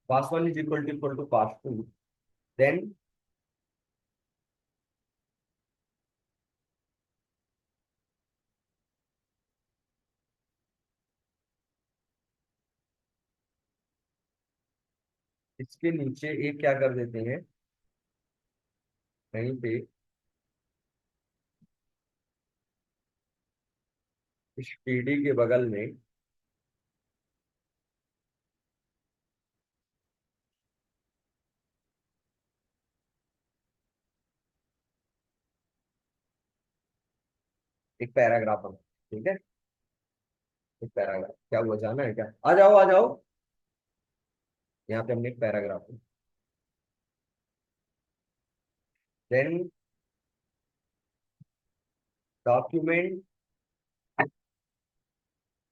Speaker 1: pass one is equal to pass two, then इसके नीचे एक क्या कर देते हैं, कहीं पे इस पीडी के बगल में एक पैराग्राफ बना, ठीक है। एक पैराग्राफ, क्या हुआ, जाना है क्या, आ जाओ आ जाओ। यहाँ पे हमने एक paragraph, then document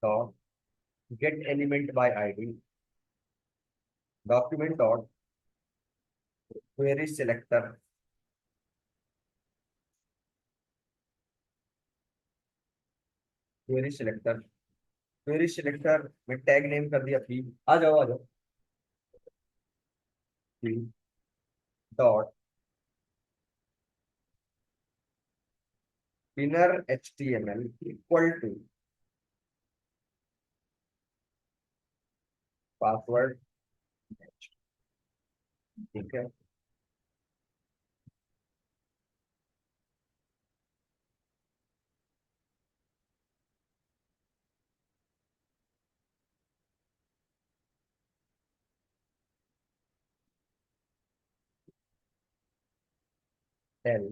Speaker 1: dot get element by ID, document dot query selector, query selector, query selector में टैग नेम कर दिया पी, आ जाओ आ जाओ, P dot inner HTML equal to password, ठीक है। Tell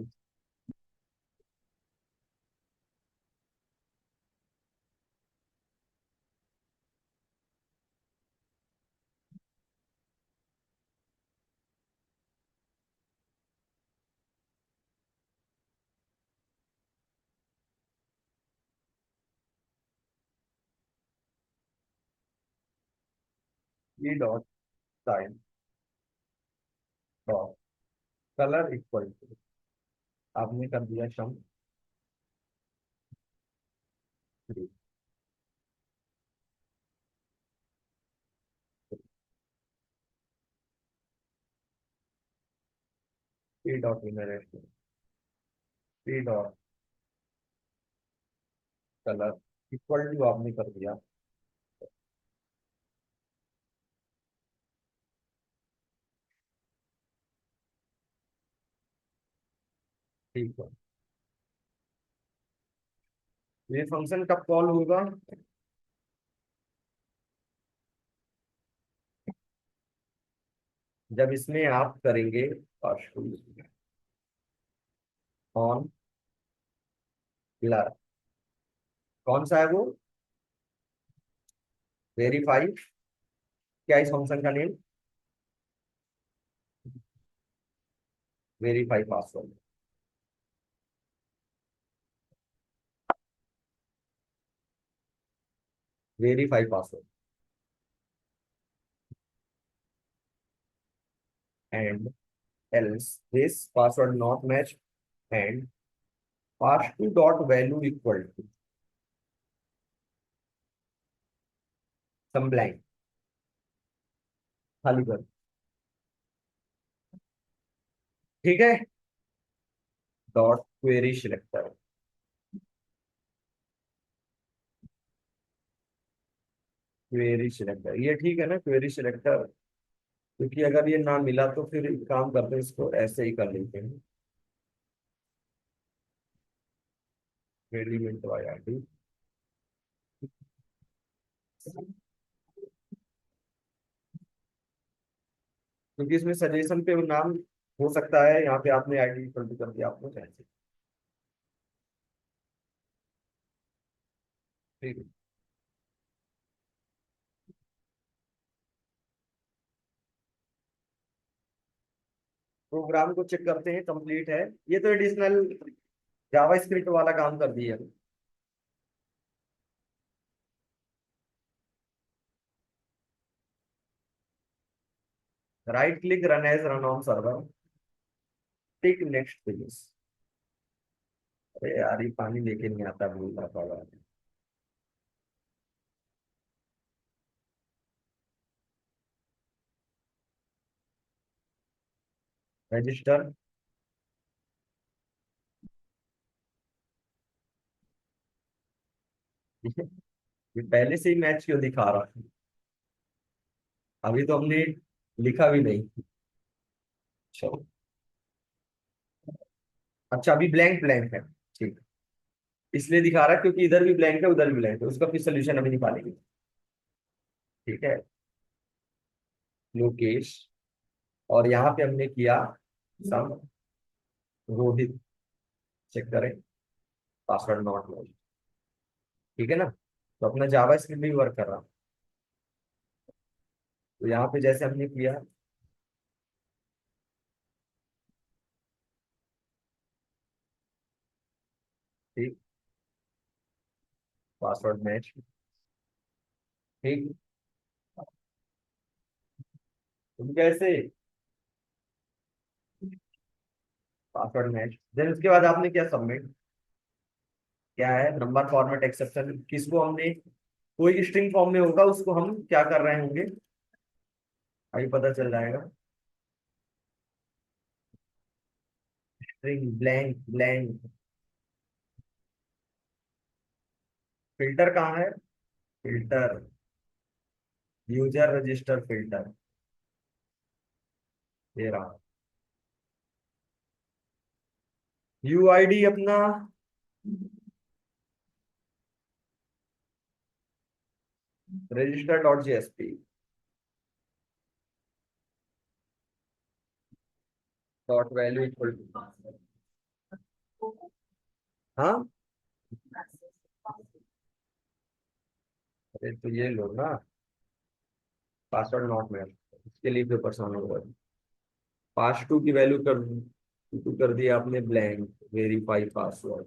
Speaker 1: E dot style dot colour equal to, आपने कर दिया some three, E dot inner E dot colour equal to आपने कर दिया, ठीक है। ये फंक्शन कब कॉल होगा, जब इसमें आप करेंगे ऑन ब्लर, कौन सा है वो, वेरीफाई, क्या इस फंक्शन का name, verify password, verify password and else this password not match and pass2 dot value equal to some blank खाली कर। ठीक है, dot query selector. Query selector ये ठीक है ना, क्वेरी सिलेक्टर, क्योंकि अगर ये ना मिला तो फिर एक काम करते हैं, इसको ऐसे ही कर लेते हैं, एलिमेंट वाई आईडी। क्योंकि इसमें सजेशन पे वो नाम हो सकता है, यहाँ पे आपने आईडी इक्वल टू कर दिया, आपको चाहिए। ठीक है, प्रोग्राम को चेक करते हैं, कंप्लीट है। ये तो एडिशनल जावा स्क्रिप्ट वाला काम कर दिया। Right click run as run on server, tick next page. अरे यार, ये पानी लेके नहीं आता, भूल रहा था। रजिस्टर, ये पहले से ही मैच क्यों दिखा रहा है? अभी तो हमने लिखा भी नहीं। चलो, अच्छा अभी ब्लैंक ब्लैंक है। ठीक, इसलिए दिखा रहा है क्योंकि इधर भी ब्लैंक है, उधर भी ब्लैंक है, उसका फिर सोल्यूशन अभी निकालेंगे। ठीक है, लोकेश, और यहाँ पे हमने किया सम रोहित, चेक करें, पासवर्ड नॉट नोन। ठीक है ना, तो अपना जावा स्क्रिप्ट भी वर्क कर रहा। तो यहाँ पे जैसे हमने किया, ठीक, पासवर्ड मैच, ठीक, तुम कैसे पासवर्ड मैच, देन उसके बाद आपने क्या सबमिट, क्या है नंबर फॉर्मेट एक्सेप्शन, किसको हमने, कोई स्ट्रिंग फॉर्म में होगा उसको हम क्या कर रहे होंगे, अभी पता चल जाएगा। स्ट्रिंग ब्लैंक ब्लैंक, फिल्टर कहाँ है, फिल्टर, यूजर रजिस्टर फिल्टर, ये रहा। यूआईडी अपना register dot JSP, dot value equal to, हाँ, अरे तो ये लो ना, पासवर्ड नॉट मैच, इसके लिए फिर परेशान होगा। पास टू की वैल्यू कर दिया आपने blank, verify password,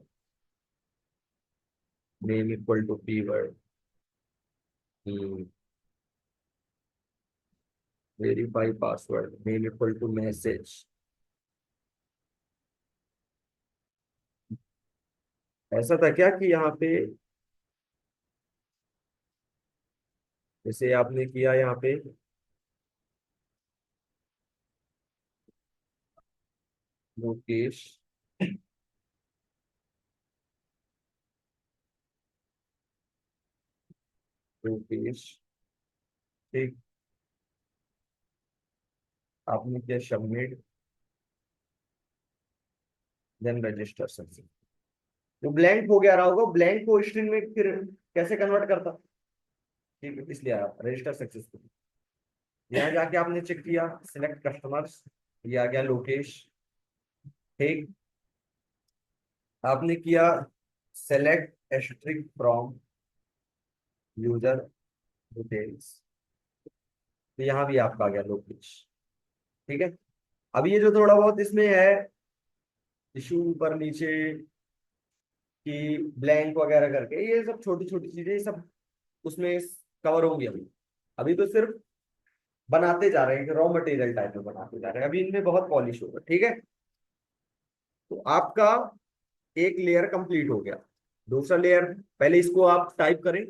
Speaker 1: name equal to keyword, verify password, name equal to message. ऐसा था क्या कि यहाँ पे जैसे आपने किया यहाँ पे लोकेश, लोकेश, ठीक, आपने किया सबमिट, देन रजिस्टर सक्सेस। तो ब्लैंक हो गया रहा होगा, ब्लैंक को स्ट्रिंग में फिर कैसे कन्वर्ट करता। ठीक है, इसलिए आप रजिस्टर सक्सेसफुल, यहाँ जाके आपने चेक किया सिलेक्ट कस्टमर्स, ये आ गया लोकेश, ठीक, आपने किया select asterisk from user details, तो यहाँ भी आपका आ गया लोकेश। ठीक है, अब ये जो थोड़ा बहुत इसमें है इशू ऊपर नीचे कि ब्लैंक वगैरह करके, ये सब छोटी छोटी चीजें, ये सब उसमें कवर होंगी। अभी अभी तो सिर्फ बनाते जा रहे हैं, रॉ मटेरियल टाइप में बनाते जा रहे हैं, अभी इनमें बहुत पॉलिश होगा। ठीक है, तो आपका एक लेयर कंप्लीट हो गया। दूसरा लेयर, पहले इसको आप टाइप करें,